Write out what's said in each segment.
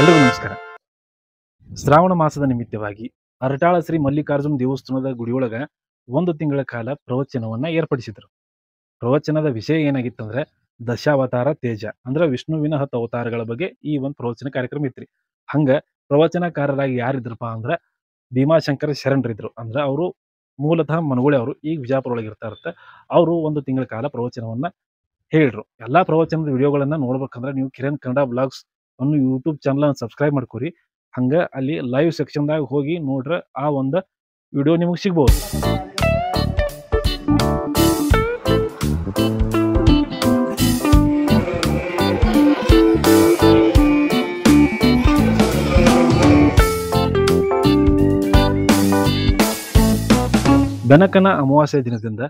ಎಲ್ರಿಗೂ ನಮಸ್ಕಾರ. ಶ್ರಾವಣ ಮಾಸದ ನಿಮಿತ್ತವಾಗಿ ಅರಟಾಳ ಶ್ರೀ ಮಲ್ಲಿಕಾರ್ಜುನ ದೇವಸ್ಥಾನದ ಗುಡಿಯೊಳಗ ಒಂದು ತಿಂಗಳ ಕಾಲ ಪ್ರವಚನವನ್ನ ಏರ್ಪಡಿಸಿದ್ರು. ಪ್ರವಚನದ ವಿಷಯ ಏನಾಗಿತ್ತಂದ್ರೆ ದಶಾವತಾರ ತೇಜ ಅಂದ್ರೆ ವಿಷ್ಣುವಿನ 10 ಅವತಾರಗಳ ಬಗ್ಗೆ ಈ ಒಂದು ಪ್ರವಚನ ಕಾರ್ಯಕ್ರಮ ಇತ್ರಿ. ಹಂಗ ಪ್ರವಚನಕಾರರಾಗಿ ಯಾರಿದ್ರಪ್ಪ ಅಂದ್ರೆ ಭೀಮಾಶಂಕರ ಶರಣರಿದ್ರು. ಅಂದ್ರೆ ಅವರು ಮೂಲತಃ ಮನಗುಳಿ ಅವರು ಈಗ ವಿಜಾಪುರ ಒಳಗೆ ಇರ್ತಾರತ್ತ. ಅವರು ಒಂದು ತಿಂಗಳ ಕಾಲ ಪ್ರವಚನವನ್ನ ಹೇಳಿದ್ರು. ಎಲ್ಲಾ ಪ್ರವಚನದ ವಿಡಿಯೋಗಳನ್ನ ನೋಡ್ಬೇಕಂದ್ರೆ ನೀವು ಕಿರಣ್ ಕನ್ನಡ ಬ್ಲಾಗ್ಸ್ ಅನ್ನು ಯೂಟ್ಯೂಬ್ ಚಾನಲ್ ಅನ್ನು ಸಬ್ಸ್ಕ್ರೈಬ್ ಮಾಡ್ಕೊರಿ. ಹಂಗ ಅಲ್ಲಿ ಲೈವ್ ಸೆಕ್ಷನ್ದಾಗ ಹೋಗಿ ನೋಡ್ರ ಆ ಒಂದು ವಿಡಿಯೋ ನಿಮಗೆ ಸಿಗ್ಬೋದು. ಬೆನಕನ ಅಮಾವಾಸ್ಯೆ ದಿನದಿಂದ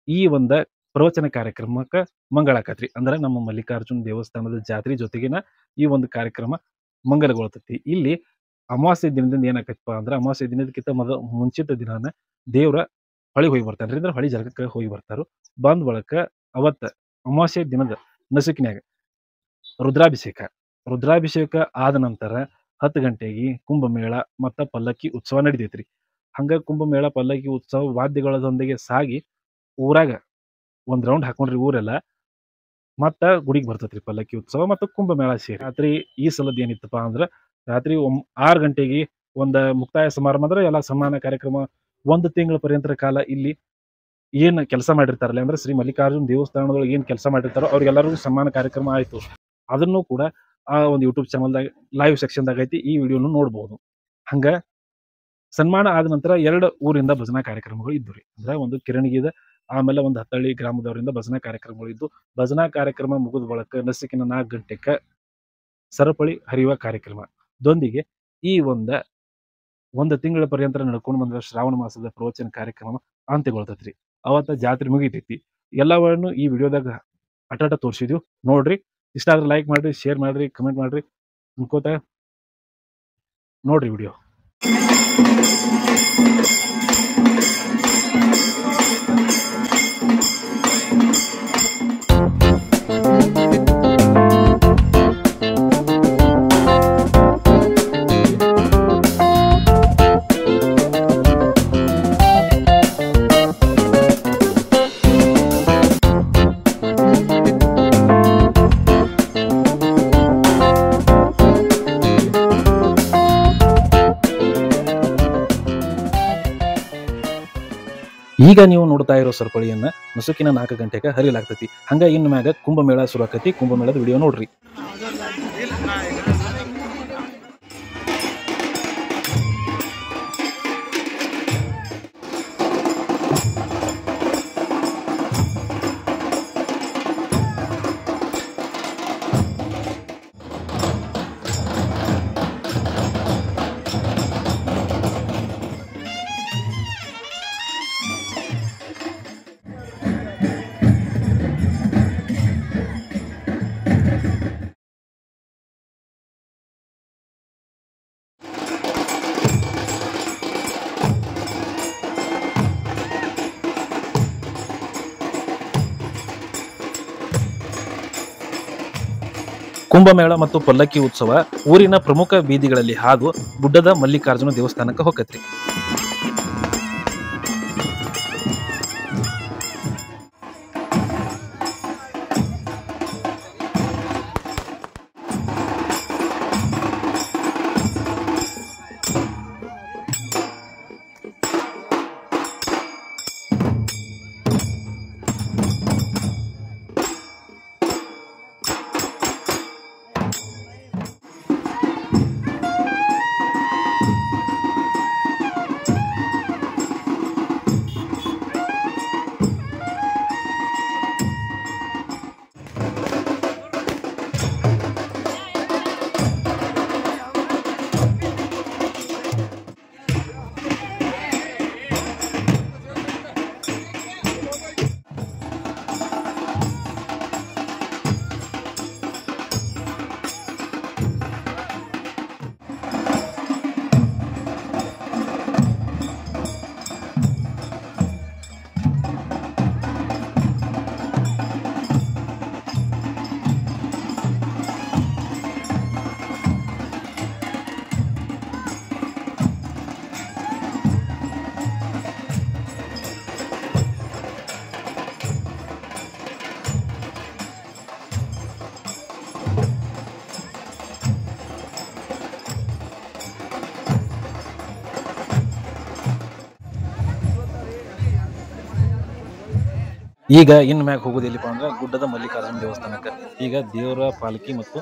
ಈ ಒಂದ ಪ್ರವಚನ ಕಾರ್ಯಕ್ರಮಕ್ಕೆ ಮಂಗಳಾಕತ್ರಿ. ಅಂದ್ರೆ ನಮ್ಮ ಮಲ್ಲಿಕಾರ್ಜುನ ದೇವಸ್ಥಾನದ ಜಾತ್ರೆ ಜೊತೆಗಿನ ಈ ಒಂದು ಕಾರ್ಯಕ್ರಮ ಮಂಗಲಗೊಳ್ತೈತಿ. ಇಲ್ಲಿ ಅಮಾವಾಸ್ಯೆ ದಿನದಿಂದ ಏನಾಕೈತಪ್ಪ ಅಂದ್ರೆ ಅಮಾವಾಸ್ಯೆ ದಿನದಕ್ಕಿಂತ ಮುಂಚಿತ ದಿನಾನ ದೇವ್ರ ಹೊಳಿ ಹೋಗಿ ಬರ್ತಾನ್ರಿ. ಅಂದ್ರೆ ಹೊಳಿ ಜಲಕ್ಕೆ ಹೋಗಿ ಬರ್ತಾರು. ಬಂದ್ ಬಳಕ ಅವತ್ತ ಅಮಾವಾಸ್ಯೆ ದಿನದ ನಸುಕಿನ್ಯಾಗ ರುದ್ರಾಭಿಷೇಕ ಆದ ನಂತರ 10 ಗಂಟೆಗೆ ಕುಂಭಮೇಳ ಮತ್ತ ಪಲ್ಲಕ್ಕಿ ಉತ್ಸವ ನಡಿತೈತ್ರಿ. ಹಂಗ ಕುಂಭಮೇಳ ಪಲ್ಲಕ್ಕಿ ಉತ್ಸವ ವಾದ್ಯಗಳದೊಂದಿಗೆ ಸಾಗಿ ಊರಾಗ ಒಂದ್ ರೌಂಡ್ ಹಾಕೊಂಡ್ರಿ ಊರೆಲ್ಲ. ಮತ್ತ ಗುಡಿಗೆ ಬರ್ತೈತ್ರಿ ಪಲ್ಲಕ್ಕಿ ಉತ್ಸವ ಮತ್ತು ಕುಂಭಮೇಳ ಸೇರಿ. ರಾತ್ರಿ ಈ ಸಲದ ಏನಿತ್ತಪ್ಪ ಅಂದ್ರ ರಾತ್ರಿ 6 ಗಂಟೆಗೆ ಒಂದ ಮುಕ್ತಾಯ ಸಮಾರಂಭ ಅಂದ್ರೆ ಎಲ್ಲ ಸನ್ಮಾನ ಕಾರ್ಯಕ್ರಮ 1 ತಿಂಗಳ ಪರ್ಯಂತರ ಕಾಲ ಇಲ್ಲಿ ಏನ್ ಕೆಲಸ ಮಾಡಿರ್ತಾರಲ್ಲ ಅಂದ್ರೆ ಶ್ರೀ ಮಲ್ಲಿಕಾರ್ಜುನ ದೇವಸ್ಥಾನದೊಳಗೆ ಏನ್ ಕೆಲಸ ಮಾಡಿರ್ತಾರೋ ಅವ್ರಿಗೆಲ್ಲರಿಗೂ ಸನ್ಮಾನ ಕಾರ್ಯಕ್ರಮ ಆಯ್ತು. ಅದನ್ನು ಕೂಡ ಆ ಒಂದು ಯೂಟ್ಯೂಬ್ ಚಾನಲ್ದಾಗ ಲೈವ್ ಸೆಕ್ಷನ್ದಾಗ ಐತಿ. ಈ ವಿಡಿಯೋನು ನೋಡ್ಬೋದು. ಹಂಗ ಸನ್ಮಾನ ಆದ ನಂತರ 2 ಊರಿಂದ ಭಜನಾ ಕಾರ್ಯಕ್ರಮಗಳು ಇದ್ದುರಿ. ಅಂದ್ರೆ ಒಂದು ಕಿರಣಿಗಿದ ಆಮೇಲೆ ಒಂದು ಹತ್ತಳ್ಳಿ ಗ್ರಾಮದವರಿಂದ ಭಜನಾ ಕಾರ್ಯಕ್ರಮಗಳು ಇದ್ದು, ಭಜನಾ ಕಾರ್ಯಕ್ರಮ ಮುಗಿದ ಬಳಿಕ ನಸಿಕಿನ 4 ಗಂಟೆಗೆ ಸರಪಳಿ ಹರಿಯುವ ಕಾರ್ಯಕ್ರಮ ದೊಂದಿಗೆ ಈ ಒಂದು ತಿಂಗಳ ಪರ್ಯಂತರ ನಡ್ಕೊಂಡು ಬಂದ ಶ್ರಾವಣ ಮಾಸದ ಪ್ರವಚನ ಕಾರ್ಯಕ್ರಮ ಅಂತ್ಯಗೊಳ್ತೈತ್ರಿ. ಅವತ್ತ ಜಾತ್ರೆ ಮುಗಿತೈತಿ. ಎಲ್ಲವನ್ನು ಈ ವಿಡಿಯೋದಾಗ ಅಟಾಟ ತೋರಿಸಿದ್ವಿ. ನೋಡ್ರಿ. ಇಷ್ಟ ಆದ್ರೆ ಲೈಕ್ ಮಾಡ್ರಿ, ಶೇರ್ ಮಾಡ್ರಿ, ಕಮೆಂಟ್ ಮಾಡ್ರಿ. ಅನ್ಕೋತ ನೋಡ್ರಿ ವಿಡಿಯೋ. ಈಗ ನೀವು ನೋಡ್ತಾ ಇರೋ ಸರಪಳಿಯನ್ನ ನಸುಕಿನ 4 ಗಂಟೆಗೆ ಹರಿಯಲಾಗ್ತೈತಿ. ಹಂಗ ಇನ್ನು ಮ್ಯಾಗ ಕುಂಭಮೇಳ ಶುರು ಆಕತಿ. ಕುಂಭಮೇಳದ ವಿಡಿಯೋ ನೋಡ್ರಿ. ಕುಂಭಮೇಳ ಮತ್ತು ಪಲ್ಲಕ್ಕಿ ಉತ್ಸವ ಊರಿನ ಪ್ರಮುಖ ಬೀದಿಗಳಲ್ಲಿ ಹಾದು ಗುಡ್ಡದ ಮಲ್ಲಿಕಾರ್ಜುನ ದೇವಸ್ಥಾನಕ್ಕೆ ಹೋಗತ್ರಿ. ಈಗ ಇನ್ ಮ್ಯಾಗ ಹೋಗೋದು ಎಲ್ಲಿಪ್ಪ ಅಂದ್ರೆ ಗುಡ್ಡದ ಮಲ್ಲಿಕಾರ್ಜುನ ದೇವಸ್ಥಾನಕ್ಕೆ. ಈಗ ದೇವರ ಪಾಲಕಿ ಮತ್ತು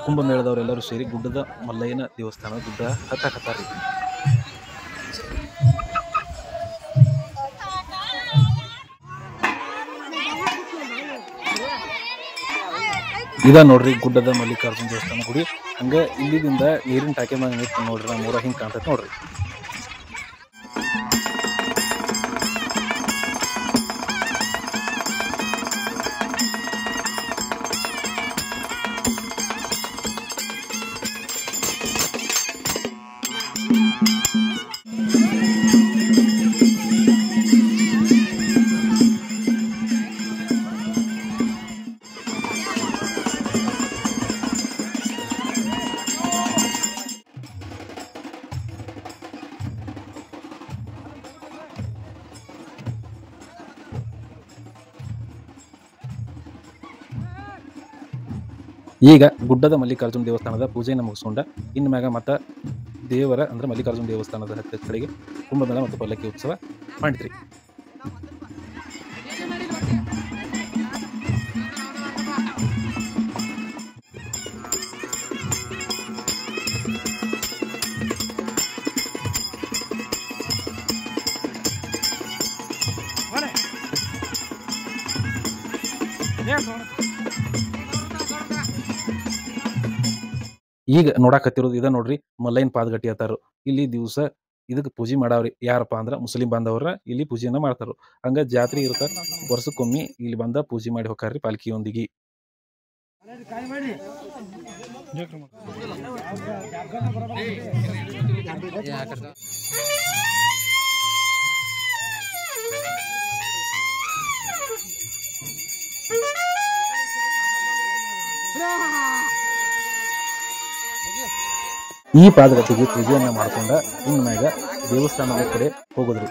ಕುಂಭಮೇಳದವರೆಲ್ಲರೂ ಸೇರಿ ಗುಡ್ಡದ ಮಲ್ಲಯ್ಯನ ದೇವಸ್ಥಾನ ಗುಡ್ಡ ಹತ್ತಾಕತ್ತಾರ್ರಿ. ಇದ ನೋಡ್ರಿ ಗುಡ್ಡದ ಮಲ್ಲಿಕಾರ್ಜುನ ದೇವಸ್ಥಾನ ಗುಡಿ. ಹಂಗ ಇಲ್ಲಿದಿಂದ ನೀರಿನ ಟಾಕಿ ಮ್ಯಾಗ ನಿಂತು ನೋಡ್ರಿ ನಮ್ಮೂರ ಹಿಂಗ್ ಕಾಣ್ತೈತಿ ನೋಡ್ರಿ. ಈಗ ಗುಡ್ಡದ ಮಲ್ಲಿಕಾರ್ಜುನ ದೇವಸ್ಥಾನದ ಪೂಜೆಯನ್ನು ಮುಗಿಸ್ಕೊಂಡ ಇನ್ನು ಮ್ಯಾಗ ಮತ್ತು ದೇವರ ಅಂದ್ರೆ ಮಲ್ಲಿಕಾರ್ಜುನ ದೇವಸ್ಥಾನದ ಹತ್ತಿರ ಕಡೆಗೆ ಕುಂಭಮೇಳ ಮತ್ತು ಪಲ್ಲಕ್ಕಿ ಉತ್ಸವ ಮಾಡಿದ್ರಿ. ಈಗ ನೋಡಾಕತ್ತಿರೋದು ಇದ ನೋಡ್ರಿ ಮಲ್ಲಯ್ಯನ ಪಾದಗಟ್ಟಿ ಅತ್ತಾರು. ಇಲ್ಲಿ ದಿವಸ ಇದಕ್ಕೆ ಪೂಜೆ ಮಾಡಾವ್ರಿ. ಯಾರಪ್ಪ ಅಂದ್ರ ಮುಸ್ಲಿಂ ಬಾಂಧವರ ಇಲ್ಲಿ ಪೂಜೆಯನ್ನ ಮಾಡ್ತಾರ. ಹಂಗ ಜಾತ್ರೆ ಇರುತ್ತ, ವರ್ಷಕ್ಕೊಮ್ಮೆ ಇಲ್ಲಿ ಬಂದ ಪೂಜೆ ಮಾಡಿ ಹೋಗ್ತಾರ್ರಿ ಪಾಲ್ಕಿಯೊಂದಿಗೆ. ಈ ಪಾದಗಟ್ಟಿಗೆ ಪೂಜೆಯನ್ನ ಮಾಡ್ಕೊಂಡ ಇನ್ ಮ್ಯಾಗ ದೇವಸ್ಥಾನದ ಕಡೆ ಹೋಗುದ್ರಿ.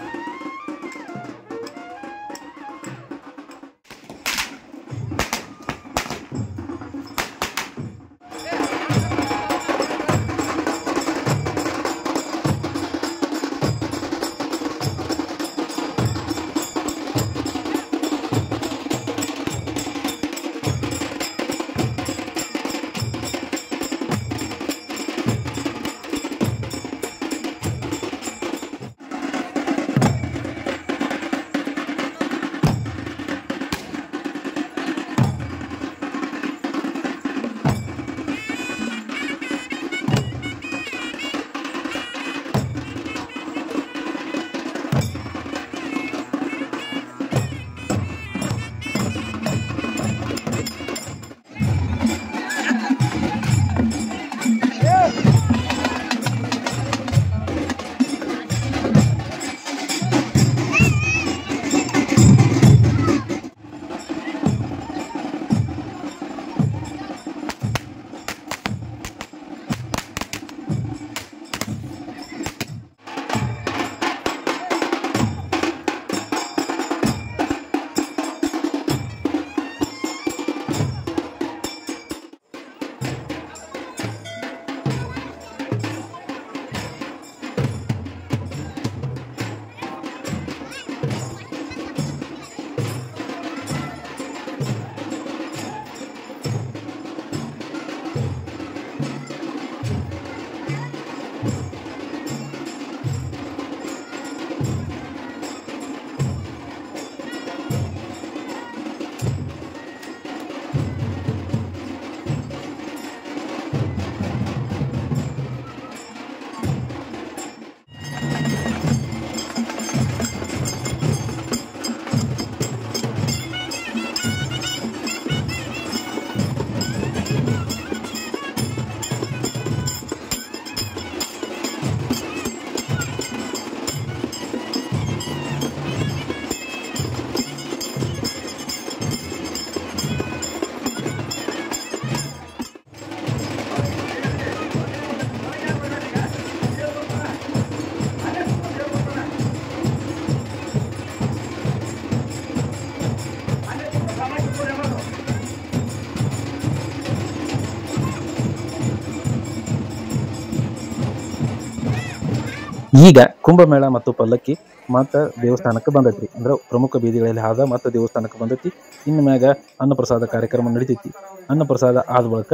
ಈಗ ಕುಂಭಮೇಳ ಮತ್ತು ಪಲ್ಲಕ್ಕಿ ಮತ್ತು ದೇವಸ್ಥಾನಕ್ಕೆ ಬಂದೈತಿ. ಅಂದ್ರೆ ಪ್ರಮುಖ ಬೀದಿಗಳಲ್ಲಿ ಹಾದ ಮತ್ತು ದೇವಸ್ಥಾನಕ್ಕೆ ಬಂದೈತಿ. ಇನ್ನು ಮ್ಯಾಗ ಅನ್ನಪ್ರಸಾದ ಕಾರ್ಯಕ್ರಮ ನಡಿತೈತಿ. ಅನ್ನಪ್ರಸಾದ ಆದ ಬಳಿಕ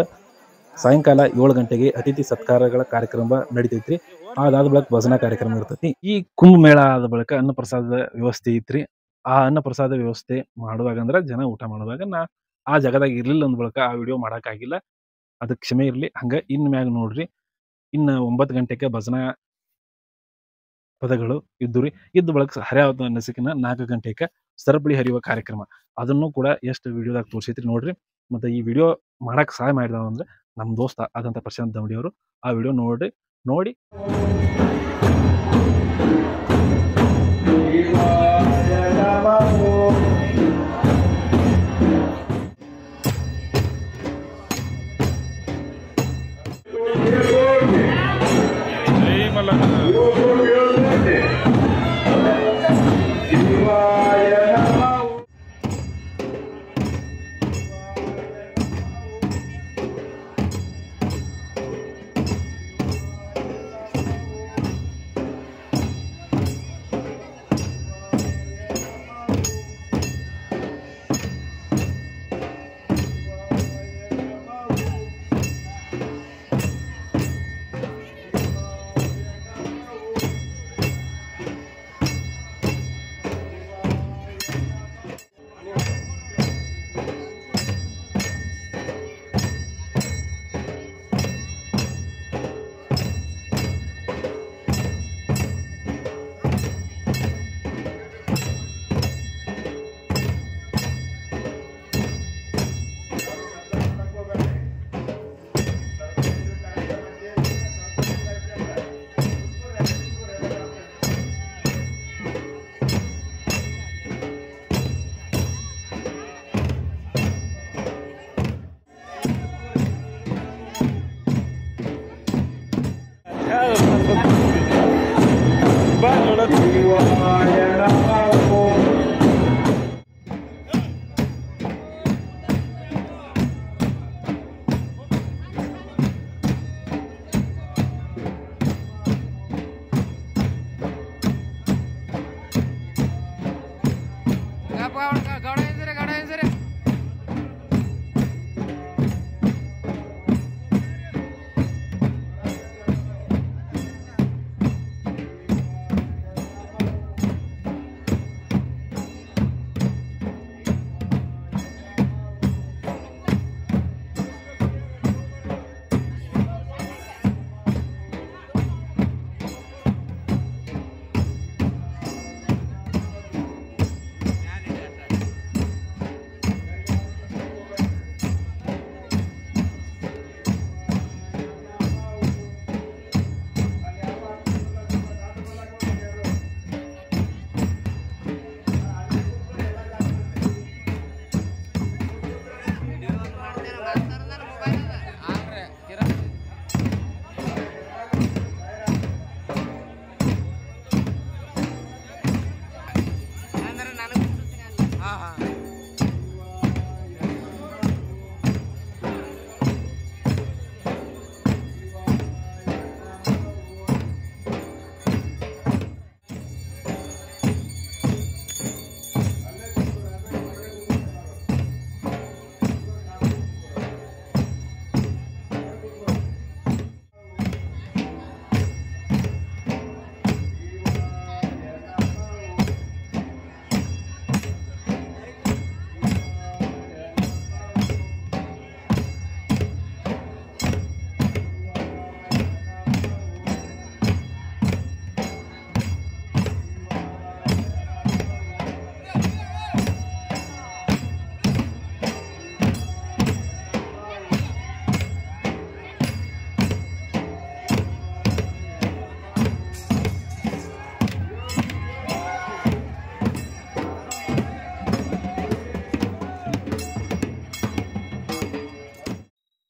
ಸಾಯಂಕಾಲ 7 ಗಂಟೆಗೆ ಅತಿಥಿ ಸತ್ಕಾರಗಳ ಕಾರ್ಯಕ್ರಮ ನಡಿತೈತ್ರಿ. ಅದಾದ ಬಳಿಕ ಭಜನಾ ಕಾರ್ಯಕ್ರಮ ಇರ್ತೈತಿ. ಈ ಕುಂಭಮೇಳ ಆದ ಬಳಿಕ ಅನ್ನಪ್ರಸಾದದ ವ್ಯವಸ್ಥೆ ಐತ್ರಿ. ಆ ಅನ್ನಪ್ರಸಾದ ವ್ಯವಸ್ಥೆ ಮಾಡುವಾಗ ಅಂದ್ರೆ ಜನ ಊಟ ಮಾಡುವಾಗ ನಾ ಆ ಜಾಗದಾಗ ಇರ್ಲಿಲ್ಲ ಅಂದ ಬಳಿಕ ಆ ವಿಡಿಯೋ ಮಾಡಕ್ಕಾಗಿಲ್ಲ. ಅದಕ್ಕೆ ಕ್ಷಮೆ ಇರಲಿ. ಹಂಗ ಇನ್ ಮ್ಯಾಗ ನೋಡ್ರಿ, ಇನ್ನು 9 ಗಂಟೆಗೆ ಭಜನಾ ಪದಗಳು ಇದ್ದುರಿ. ಇದ್ದ ಬಳಿಕ ಹರ್ಯಾವತ ನಸಿಕಿನ 4 ಗಂಟೆಗೆ ಸರಪಳಿ ಹರಿಯುವ ಕಾರ್ಯಕ್ರಮ. ಅದನ್ನು ಕೂಡ ಎಷ್ಟು ವಿಡಿಯೋದಾಗ ತೋರಿಸೈತ್ರಿ ನೋಡ್ರಿ. ಮತ್ತೆ ಈ ವಿಡಿಯೋ ಮಾಡಕ್ ಸಹಾಯ ಮಾಡಿದವ ಅಂದ್ರೆ ನಮ್ಮ ದೋಸ್ತ ಆದಂಥ ಪ್ರಶಾಂತ್ ದಮಡಿ ಅವರು. ಆ ವಿಡಿಯೋ ನೋಡ್ರಿ. ನೋಡಿ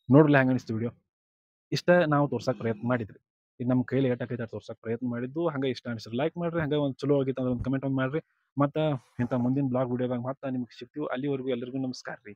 ನೋಡ್ರಲ್ಲ ಹೆಂಗೆ ಅನಿಸ್ತು ವಿಡಿಯೋ. ಇಷ್ಟ ನಾವು ತೋರ್ಸಕ್ಕೆ ಪ್ರಯತ್ನ ಮಾಡಿದ್ರಿ. ಈಗ ನಮ್ಮ ಕೈಲಿ ಏಟಾಕೈತೆ ತೋರ್ಸಕ್ಕೆ ಪ್ರಯತ್ನ ಮಾಡಿದ್ದು. ಹಂಗೆ ಇಷ್ಟ ಅನಿಸಿದ್ರೆ ಲೈಕ್ ಮಾಡಿರಿ. ಹಂಗೆ ಒಂದು ಚಲೋ ಆಗಿತ್ತು ಅಂದ್ರೆ ಒಂದು ಕಮೆಂಟ್ ಒಂದು ಮಾಡಿರಿ. ಮತ್ತು ಇಂಥ ಮುಂದಿನ ಬ್ಲಾಗ್ ವಿಡಿಯೋದಾಗ ಮತ್ತೆ ನಿಮ್ಗೆ ಸಿಗ್ತೀವಿ. ಅಲ್ಲಿವರೆಗೂ ಎಲ್ಲರಿಗೂ ನಮಸ್ಕಾರ ರೀ.